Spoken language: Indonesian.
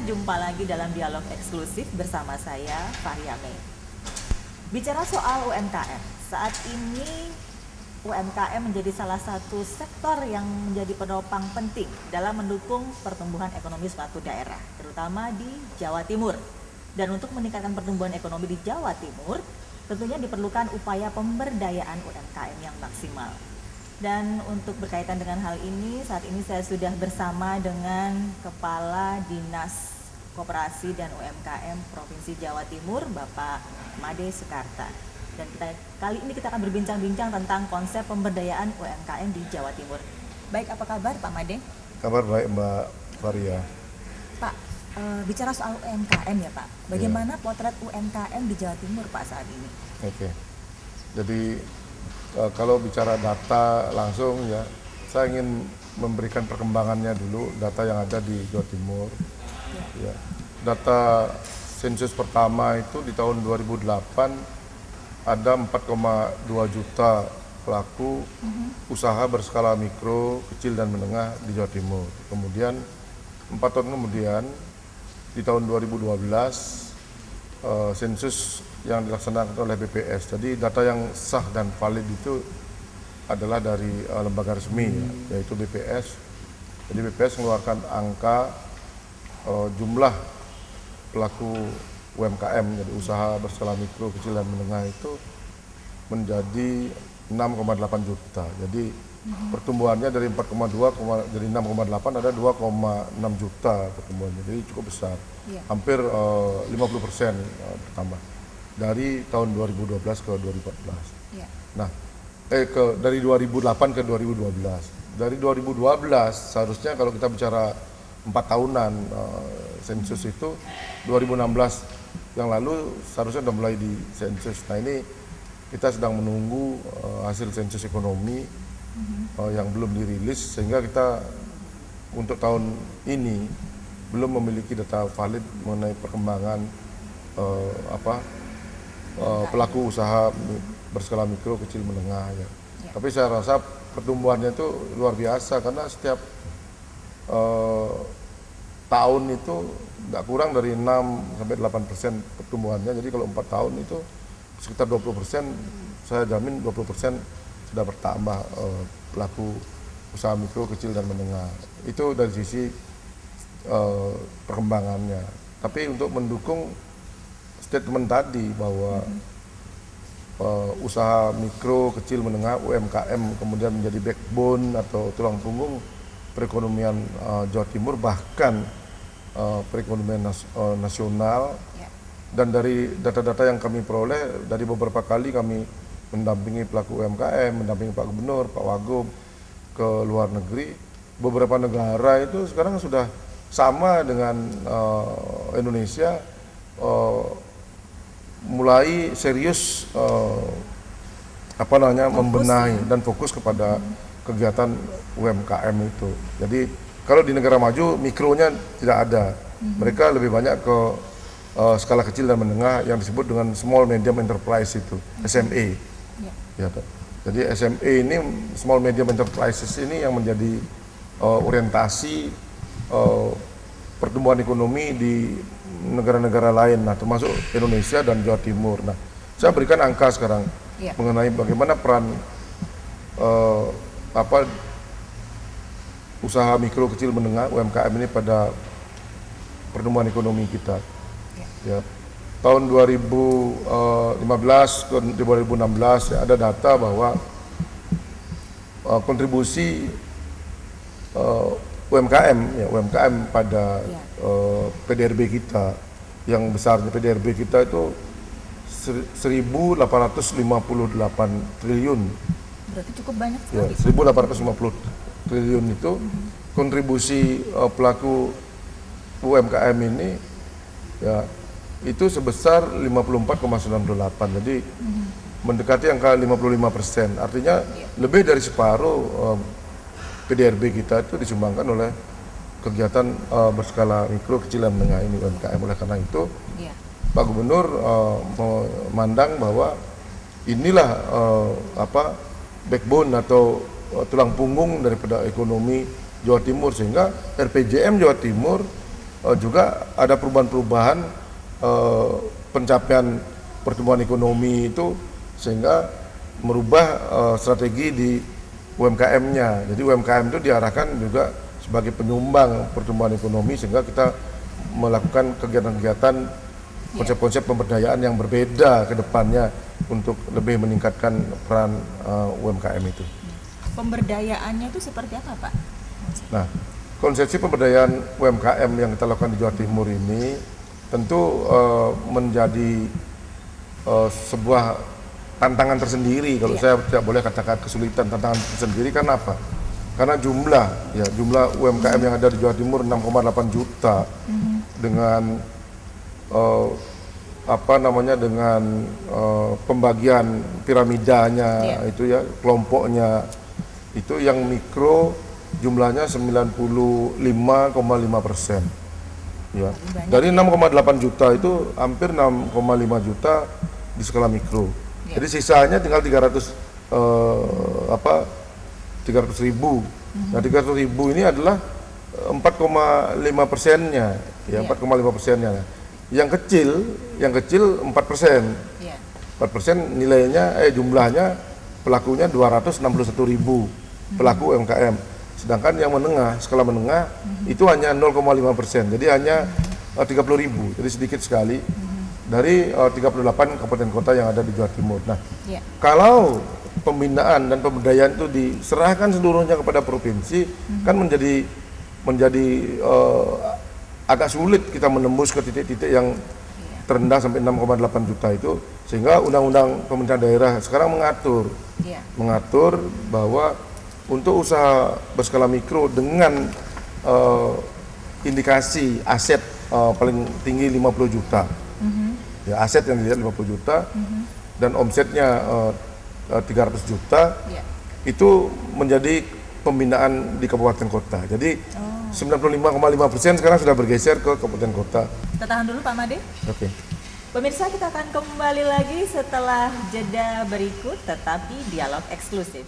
jumpa lagi dalam dialog eksklusif bersama saya, Faria Mei. Bicara soal UMKM, saat ini UMKM menjadi salah satu sektor yang menjadi penopang penting dalam mendukung pertumbuhan ekonomi suatu daerah, terutama di Jawa Timur. Dan untuk meningkatkan pertumbuhan ekonomi di Jawa Timur, tentunya diperlukan upaya pemberdayaan UMKM yang maksimal. Dan untuk berkaitan dengan hal ini, saat ini saya sudah bersama dengan Kepala Dinas Koperasi dan UMKM Provinsi Jawa Timur, Bapak Made Sukarta. Dan kali ini kita akan berbincang-bincang tentang konsep pemberdayaan UMKM di Jawa Timur. Baik, apa kabar Pak Made? Kabar baik Mbak Faria. Pak, bicara soal UMKM ya Pak, bagaimana potret UMKM di Jawa Timur Pak saat ini? Oke, jadi kalau bicara data langsung ya, saya ingin memberikan perkembangannya dulu, data yang ada di Jawa Timur. Ya. Data sensus pertama itu di tahun 2008 ada 4,2 juta pelaku usaha berskala mikro, kecil dan menengah di Jawa Timur. Kemudian 4 tahun kemudian di tahun 2012 sensus yang dilaksanakan oleh BPS. Jadi data yang sah dan valid itu adalah dari lembaga resmi ya, yaitu BPS. Jadi BPS mengeluarkan angka jumlah pelaku UMKM, jadi usaha berskala mikro, kecil dan menengah itu menjadi 6,8 juta. Jadi pertumbuhannya dari 4,2 jadi 6,8 ada 2,6 juta pertumbuhannya. Jadi cukup besar. Hampir 50% bertambah dari tahun 2012 ke 2014. Nah, dari 2008 ke 2012. Dari 2012 seharusnya kalau kita bicara 4 tahunan sensus itu 2016 yang lalu seharusnya sudah mulai di sensus. Nah, ini kita sedang menunggu hasil sensus ekonomi yang belum dirilis, sehingga kita untuk tahun ini belum memiliki data valid mengenai perkembangan pelaku usaha berskala mikro, kecil, menengah ya. Tapi saya rasa pertumbuhannya itu luar biasa karena setiap tahun itu nggak kurang dari 6-8% pertumbuhannya. Jadi kalau 4 tahun itu sekitar 20%, saya jamin 20% sudah bertambah pelaku usaha mikro, kecil dan menengah. Itu dari sisi perkembangannya. Tapi untuk mendukung statement tadi bahwa usaha mikro, kecil, menengah, UMKM kemudian menjadi backbone atau tulang punggung perekonomian Jawa Timur, bahkan perekonomian nasional. Dan dari data-data yang kami peroleh, dari beberapa kali kami mendampingi pelaku UMKM, mendampingi Pak Gubernur, Pak Wagub ke luar negeri, beberapa negara itu sekarang sudah sama dengan Indonesia, mulai serius membenahi dan fokus kepada kegiatan UMKM itu. Jadi kalau di negara maju mikronya tidak ada, mereka lebih banyak ke skala kecil dan menengah yang disebut dengan small medium enterprise itu, SME. Ya, jadi SME ini, small medium enterprises ini yang menjadi orientasi pertumbuhan ekonomi di negara-negara lain, nah termasuk Indonesia dan Jawa Timur. Nah, saya berikan angka sekarang mengenai bagaimana peran usaha mikro, kecil, menengah UMKM ini pada pertumbuhan ekonomi kita. Ya, tahun 2015 ke 2016 ya, ada data bahwa kontribusi UMKM pada PDRB kita, yang besarnya PDRB kita itu 1.858 triliun. Berarti cukup banyak ya, 1.850 triliun itu kontribusi pelaku UMKM ini ya itu sebesar 54,98. Jadi mendekati angka 55%. Artinya lebih dari separuh PDRB kita itu disumbangkan oleh kegiatan berskala mikro, kecil dan menengah ini UMKM. Oleh karena itu Pak Gubernur memandang bahwa inilah backbone atau tulang punggung daripada ekonomi Jawa Timur, sehingga RPJM Jawa Timur juga ada perubahan-perubahan pencapaian pertumbuhan ekonomi itu, sehingga merubah strategi di UMKM-nya. Jadi UMKM itu diarahkan juga sebagai penyumbang pertumbuhan ekonomi, sehingga kita melakukan kegiatan-kegiatan konsep-konsep pemberdayaan yang berbeda ke depannya untuk lebih meningkatkan peran UMKM itu. Pemberdayaannya itu seperti apa, Pak? Nah, konsepsi pemberdayaan UMKM yang kita lakukan di Jawa Timur ini tentu menjadi sebuah tantangan tersendiri. Kalau saya tidak boleh katakan kesulitan, tantangan tersendiri. Karena apa? Karena jumlah UMKM yang ada di Jawa Timur 6,8 juta dengan dengan pembagian piramidanya itu ya, kelompoknya itu yang mikro jumlahnya 95,5%. Ya. Dari 6,8 juta itu hampir 6,5 juta di skala mikro. Jadi sisanya tinggal 300 ribu. Nah, 300 ribu ini adalah 4,5%-nya, ya 4,5%-nya. Yang kecil 4%. 4% nilainya, jumlahnya pelakunya 261 ribu pelaku UMKM. Sedangkan yang menengah, skala menengah itu hanya 0,5%. Jadi hanya 30 ribu. Jadi sedikit sekali dari 38 kabupaten kota yang ada di Jawa Timur. Nah, kalau pembinaan dan pemberdayaan itu diserahkan seluruhnya kepada provinsi, kan menjadi agak sulit kita menembus ke titik-titik yang terendah sampai 6,8 juta itu, sehingga undang-undang pemerintahan daerah sekarang mengatur bahwa untuk usaha berskala mikro dengan indikasi aset paling tinggi 50 juta, ya aset yang dilihat 50 juta dan omsetnya 300 juta, itu menjadi pembinaan di kabupaten kota. Jadi 95,5% sekarang sudah bergeser ke kabupaten kota. Kita tahan dulu Pak Made. Oke. Pemirsa, kita akan kembali lagi setelah jeda berikut, tetapi dialog eksklusif.